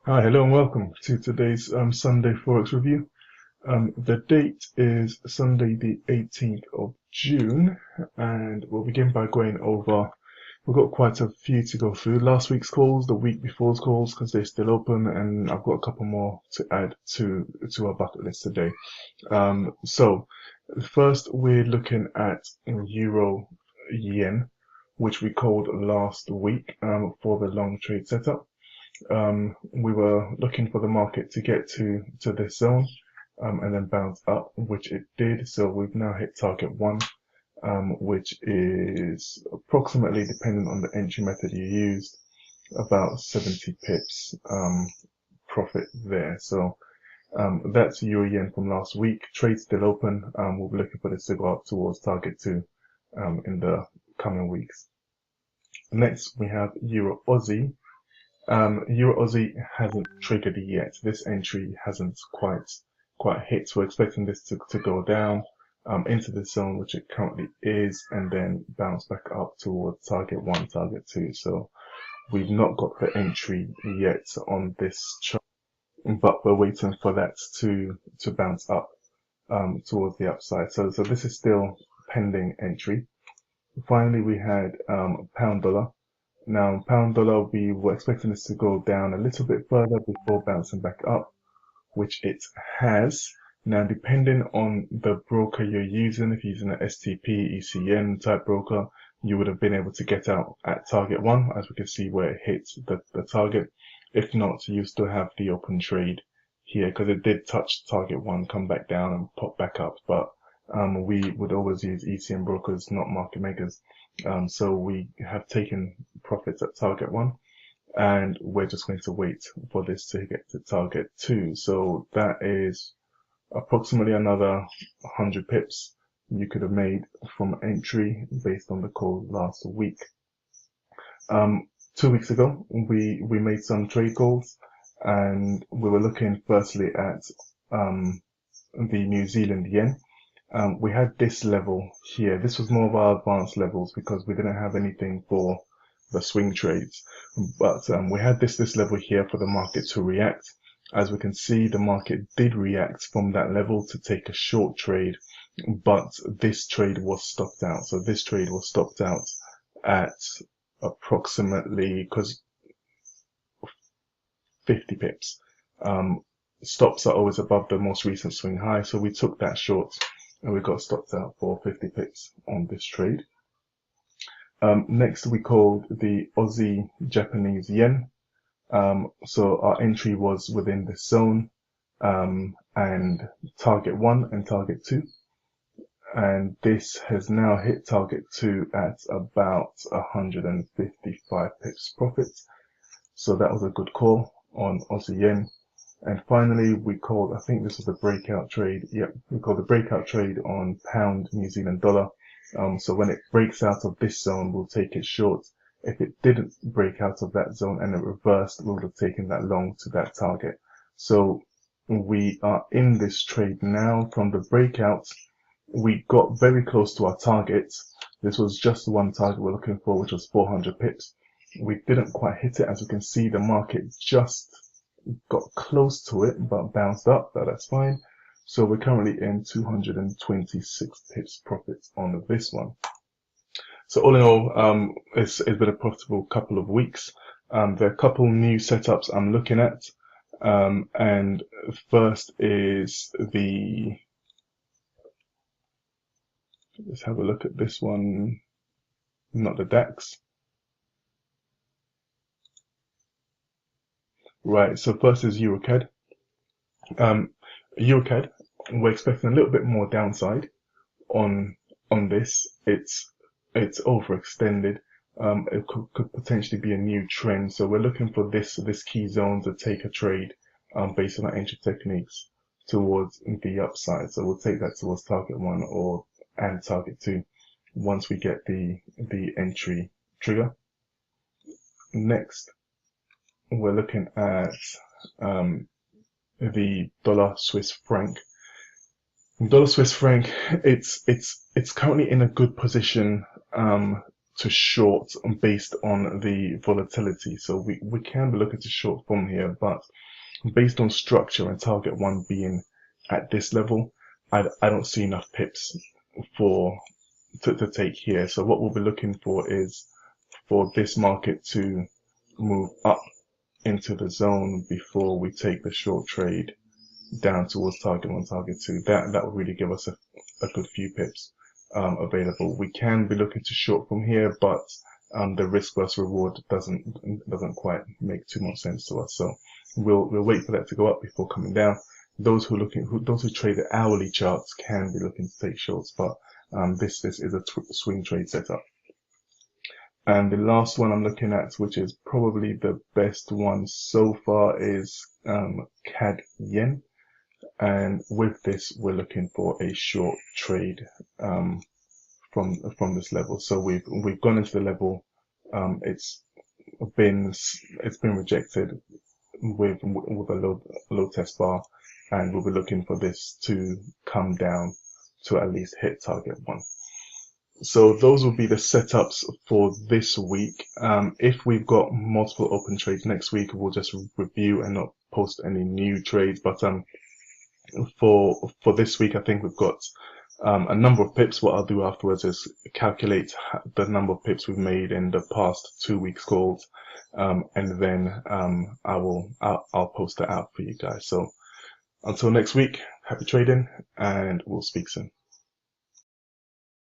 Hi, hello and welcome to today's Sunday Forex review. The date is Sunday the 18th of June, and we'll begin by going over, we've got quite a few to go through. Last week's calls, the week before's calls, because they're still open, and I've got a couple more to add to our bucket list today. So first we're looking at Euro Yen, which we called last week for the long trade setup. We were looking for the market to get to this zone and then bounce up, which it did. So we've now hit target one, which is approximately, depending on the entry method you used, about 70 pips profit there. So that's Euro Yen from last week. Trade still open. We'll be looking for this to go up towards target two in the coming weeks. Next, we have Euro Aussie. Euro Aussie hasn't triggered yet. This entry hasn't quite hit. We're expecting this to go down into the zone, which it currently is, and then bounce back up towards target one, target two. So we've not got the entry yet on this chart, but we're waiting for that to bounce up towards the upside. So this is still pending entry. Finally, we had pound dollar. Now, pound dollar, we were expecting this to go down a little bit further before bouncing back up, which it has. Now, depending on the broker you're using, if you're using an STP, ECN type broker, you would have been able to get out at target one, as we can see where it hits the target. If not, you still have the open trade here, because it did touch target one, come back down and pop back up. But we would always use ECN brokers, not market makers. So we have taken profits at target one, and we're just going to wait for this to get to target two. So that is approximately another 100 pips you could have made from entry based on the call last week. 2 weeks ago, we made some trade calls, and we were looking firstly at the New Zealand yen. We had this level here. This was more of our advanced levels because we didn't have anything for the swing trades. But we had this level here for the market to react. As we can see, the market did react from that level to take a short trade, but this trade was stopped out. So this trade was stopped out at approximately, because 50 pips. Stops are always above the most recent swing high. So we took that short, and we got stopped out for 50 pips on this trade. Next, we called the Aussie Japanese yen. So our entry was within this zone, and target one and target two. And this has now hit target two at about 155 pips profit. So that was a good call on Aussie yen. And finally, we called, I think this was the breakout trade. Yep, we called the breakout trade on pound New Zealand dollar. So when it breaks out of this zone, we'll take it short. If it didn't break out of that zone and it reversed, we would have taken that long to that target. So we are in this trade now. From the breakout, we got very close to our target. This was just one target we're looking for, which was 400 pips. We didn't quite hit it. As you can see, the market just got close to it, but bounced up, but that's fine. So we're currently in 226 pips profits on this one. So all in all, it's been a profitable couple of weeks. There are a couple new setups I'm looking at. And first is let's have a look at this one, not the DAX. Right, so first is EuroCAD. EuroCAD, we're expecting a little bit more downside on this. It's overextended. It could potentially be a new trend. So we're looking for this key zone to take a trade based on our entry techniques towards the upside. So we'll take that towards target one and target two once we get the entry trigger. Next, we're looking at the dollar Swiss franc. Dollar Swiss franc, it's currently in a good position to short based on the volatility. So we can be looking to short from here, but based on structure and target one being at this level, I don't see enough pips to take here. So what we'll be looking for is for this market to move up into the zone before we take the short trade down towards target one, target two. That will really give us a good few pips available. We can be looking to short from here, but the risk versus reward doesn't quite make too much sense to us. So we'll wait for that to go up before coming down. Those who trade the hourly charts can be looking to take shorts, but this is a swing trade setup. And the last one I'm looking at, which is probably the best one so far, is Cad Yen. And with this, we're looking for a short trade from this level. So we've gone into the level. It's been rejected with a low test bar, and we'll be looking for this to come down to at least hit target one. So those will be the setups for this week. If we've got multiple open trades next week, we'll just review and not post any new trades. But for this week, I think we've got a number of pips. What I'll do afterwards is calculate the number of pips we've made in the past 2 weeks calls, and then I'll post that out for you guys. So until next week, happy trading, and we'll speak soon.